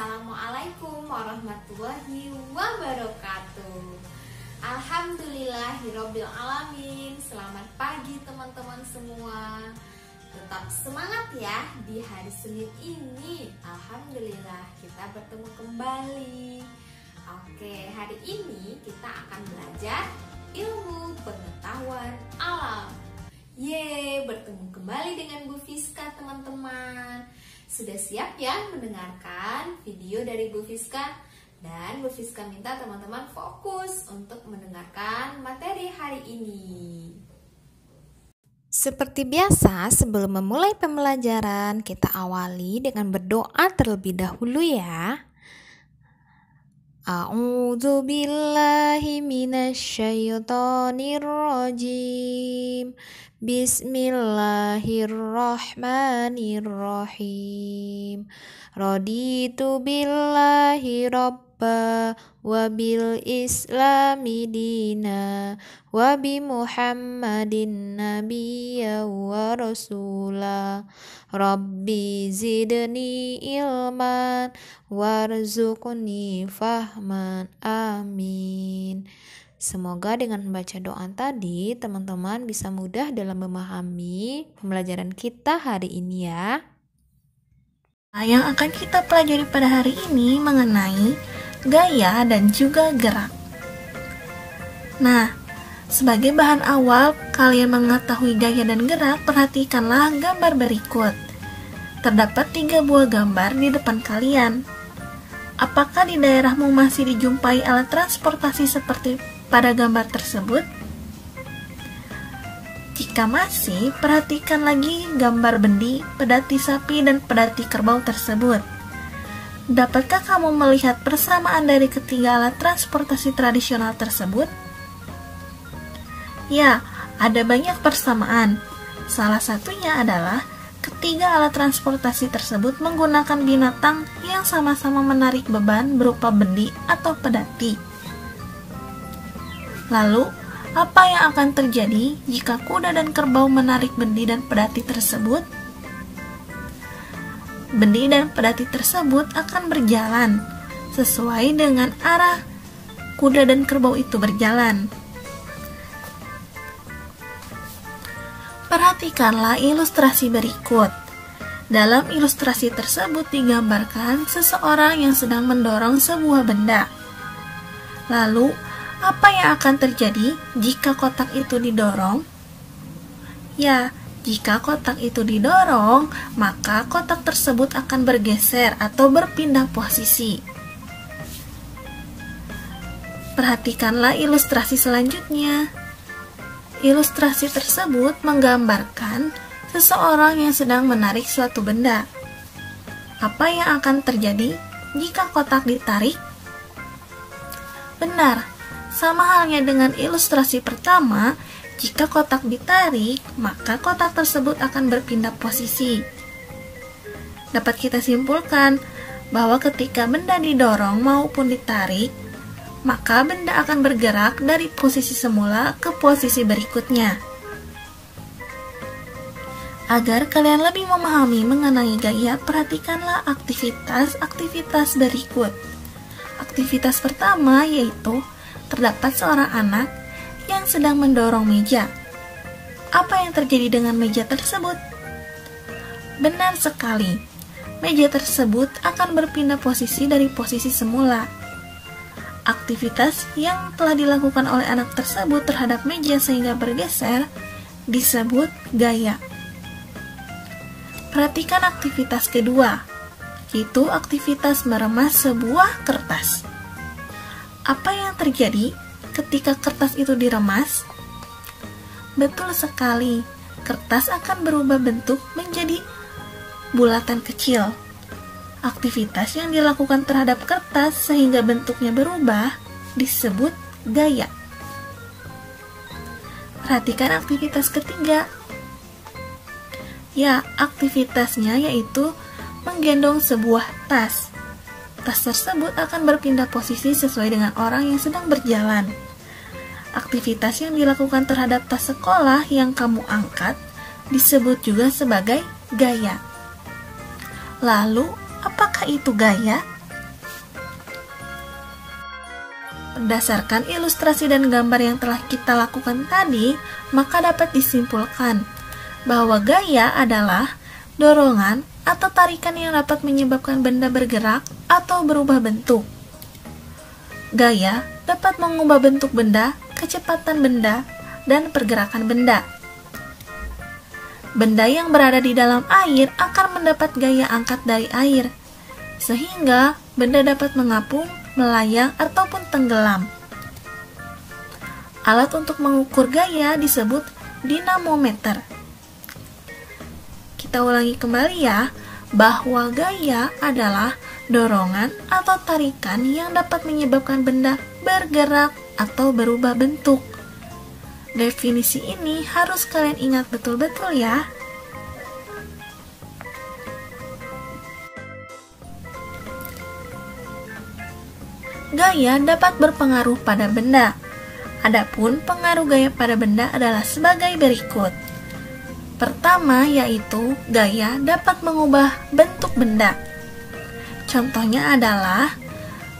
Assalamualaikum warahmatullahi wabarakatuh. Alhamdulillahirabbil alamin. Selamat pagi teman-teman semua. Tetap semangat ya di hari Senin ini. Alhamdulillah kita bertemu kembali. Oke, hari ini kita akan belajar ilmu pengetahuan alam. Bertemu kembali dengan Bu Fiska teman-teman. Sudah siap ya mendengarkan video dari Bu Fiska? Dan Bu Fiska minta teman-teman fokus untuk mendengarkan materi hari ini. Seperti biasa, sebelum memulai pembelajaran, kita awali dengan berdoa terlebih dahulu ya. A'udzu billahi minasyaitonir rajim. Bismillahirrahmanirrahim. Raditu billahi rabba wa bil islami dina wa bi muhammadin nabiyya wa rasula. Rabbi zidni ilman warzuqni fahman. Amin. Semoga dengan membaca doa tadi, teman-teman bisa mudah dalam memahami pembelajaran kita hari ini ya. Yang akan kita pelajari pada hari ini mengenai gaya dan juga gerak. Nah, sebagai bahan awal kalian mengetahui gaya dan gerak, perhatikanlah gambar berikut. Terdapat 3 buah gambar di depan kalian. Apakah di daerahmu masih dijumpai alat transportasi seperti pada gambar tersebut? Jika masih, perhatikan lagi gambar bendi, pedati sapi, dan pedati kerbau tersebut. Dapatkah kamu melihat persamaan dari ketiga alat transportasi tradisional tersebut? Ya, ada banyak persamaan. Salah satunya adalah ketiga alat transportasi tersebut menggunakan binatang yang sama-sama menarik beban berupa bendi atau pedati. Lalu, apa yang akan terjadi jika kuda dan kerbau menarik bendi dan pedati tersebut? Bendi dan pedati tersebut akan berjalan sesuai dengan arah kuda dan kerbau itu berjalan. Perhatikanlah ilustrasi berikut. Dalam ilustrasi tersebut digambarkan seseorang yang sedang mendorong sebuah benda. Lalu, apa yang akan terjadi jika kotak itu didorong? Ya, jika kotak itu didorong, maka kotak tersebut akan bergeser atau berpindah posisi. Perhatikanlah ilustrasi selanjutnya. Ilustrasi tersebut menggambarkan seseorang yang sedang menarik suatu benda. Apa yang akan terjadi jika kotak ditarik? Benar, sama halnya dengan ilustrasi pertama, jika kotak ditarik, maka kotak tersebut akan berpindah posisi. Dapat kita simpulkan bahwa ketika benda didorong maupun ditarik, maka benda akan bergerak dari posisi semula ke posisi berikutnya. Agar kalian lebih memahami mengenai gaya, perhatikanlah aktivitas-aktivitas berikut. Aktivitas pertama yaitu terdapat seorang anak yang sedang mendorong meja. Apa yang terjadi dengan meja tersebut? Benar sekali, meja tersebut akan berpindah posisi dari posisi semula. Aktivitas yang telah dilakukan oleh anak tersebut terhadap meja sehingga bergeser disebut gaya. Perhatikan aktivitas kedua, yaitu aktivitas meremas sebuah kertas. Apa yang terjadi ketika kertas itu diremas? Betul sekali, kertas akan berubah bentuk menjadi bulatan kecil. Aktivitas yang dilakukan terhadap kertas sehingga bentuknya berubah disebut gaya. Perhatikan aktivitas ketiga. Ya, aktivitasnya yaitu menggendong sebuah tas. Tas tersebut akan berpindah posisi sesuai dengan orang yang sedang berjalan. Aktivitas yang dilakukan terhadap tas sekolah yang kamu angkat disebut juga sebagai gaya. Lalu, apakah itu gaya? Berdasarkan ilustrasi dan gambar yang telah kita lakukan tadi, maka dapat disimpulkan bahwa gaya adalah dorongan atau tarikan yang dapat menyebabkan benda bergerak atau berubah bentuk. Gaya dapat mengubah bentuk benda, kecepatan benda, dan pergerakan benda. Benda yang berada di dalam air akan mendapat gaya angkat dari air, sehingga benda dapat mengapung, melayang, ataupun tenggelam. Alat untuk mengukur gaya disebut dinamometer. Kita ulangi kembali ya, bahwa gaya adalah dorongan atau tarikan yang dapat menyebabkan benda bergerak atau berubah bentuk. Definisi ini harus kalian ingat betul-betul ya. Gaya dapat berpengaruh pada benda. Adapun pengaruh gaya pada benda adalah sebagai berikut. Pertama yaitu gaya dapat mengubah bentuk benda. Contohnya adalah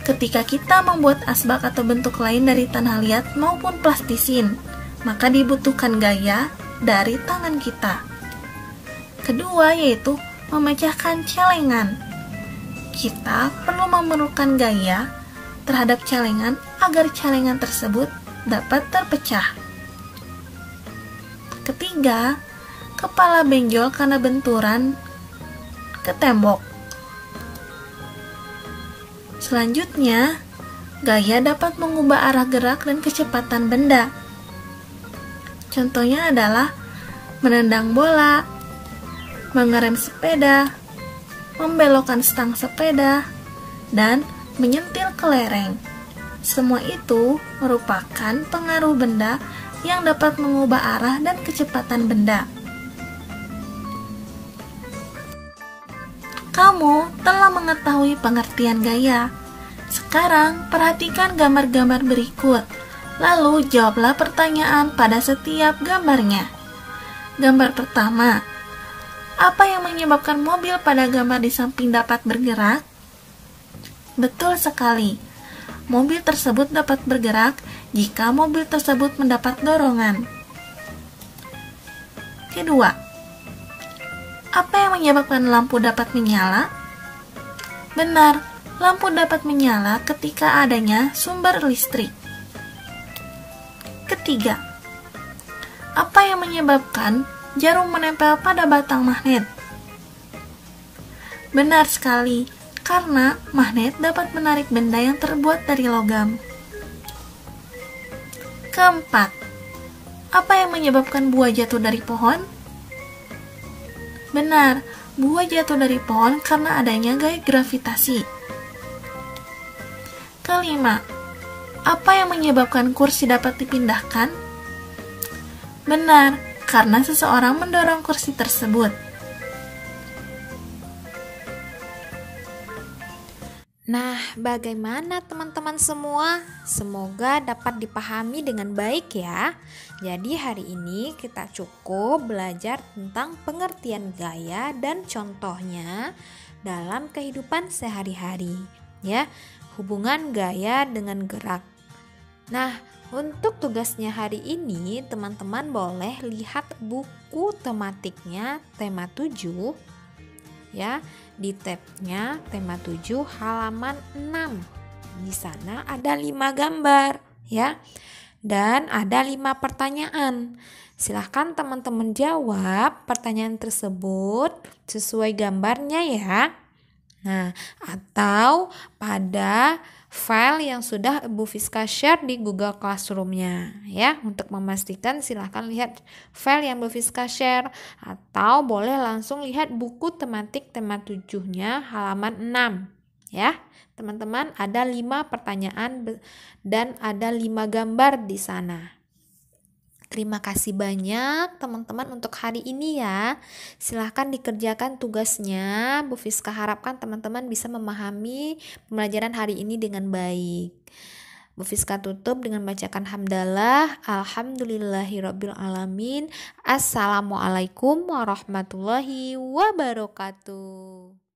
ketika kita membuat asbak atau bentuk lain dari tanah liat maupun plastisin, maka dibutuhkan gaya dari tangan kita. Kedua yaitu memecahkan celengan. Kita perlu memerlukan gaya terhadap celengan agar celengan tersebut dapat terpecah. Ketiga, kepala benjol karena benturan ke tembok. Selanjutnya, gaya dapat mengubah arah gerak dan kecepatan benda. Contohnya adalah menendang bola, mengerem sepeda, membelokkan stang sepeda, dan menyentil kelereng. Semua itu merupakan pengaruh benda yang dapat mengubah arah dan kecepatan benda. Kamu telah mengetahui pengertian gaya. Sekarang perhatikan gambar-gambar berikut. Lalu jawablah pertanyaan pada setiap gambarnya. Gambar pertama, apa yang menyebabkan mobil pada gambar di samping dapat bergerak? Betul sekali. Mobil tersebut dapat bergerak jika mobil tersebut mendapat dorongan. Kedua, apa yang menyebabkan lampu dapat menyala? Benar, lampu dapat menyala ketika adanya sumber listrik. Ketiga, apa yang menyebabkan jarum menempel pada batang magnet? Benar sekali, karena magnet dapat menarik benda yang terbuat dari logam. Keempat, apa yang menyebabkan buah jatuh dari pohon? Benar, buah jatuh dari pohon karena adanya gaya gravitasi. Kelima, apa yang menyebabkan kursi dapat dipindahkan? Benar, karena seseorang mendorong kursi tersebut. Nah, bagaimana teman-teman semua? Semoga dapat dipahami dengan baik ya. Jadi hari ini kita cukup belajar tentang pengertian gaya dan contohnya dalam kehidupan sehari-hari, ya. Hubungan gaya dengan gerak. Nah, untuk tugasnya hari ini teman-teman boleh lihat buku tematiknya tema 7 ya. Di tabnya tema 7 halaman 6. Di sana ada 5 gambar ya. Dan ada 5 pertanyaan. Silahkan teman-teman jawab pertanyaan tersebut sesuai gambarnya ya. Nah, atau pada file yang sudah Ibu Fiska share di Google Classroom-nya ya. Untuk memastikan silahkan lihat file yang Ibu Fiska share atau boleh langsung lihat buku tematik tema 7-nya halaman 6 ya. Teman-teman, ada 5 pertanyaan dan ada 5 gambar di sana. Terima kasih banyak teman-teman untuk hari ini ya. Silahkan dikerjakan tugasnya. Bu Fiska harapkan teman-teman bisa memahami pembelajaran hari ini dengan baik. Bu Fiska tutup dengan bacakan hamdalah. Alhamdulillahirabbil alamin. Assalamualaikum warahmatullahi wabarakatuh.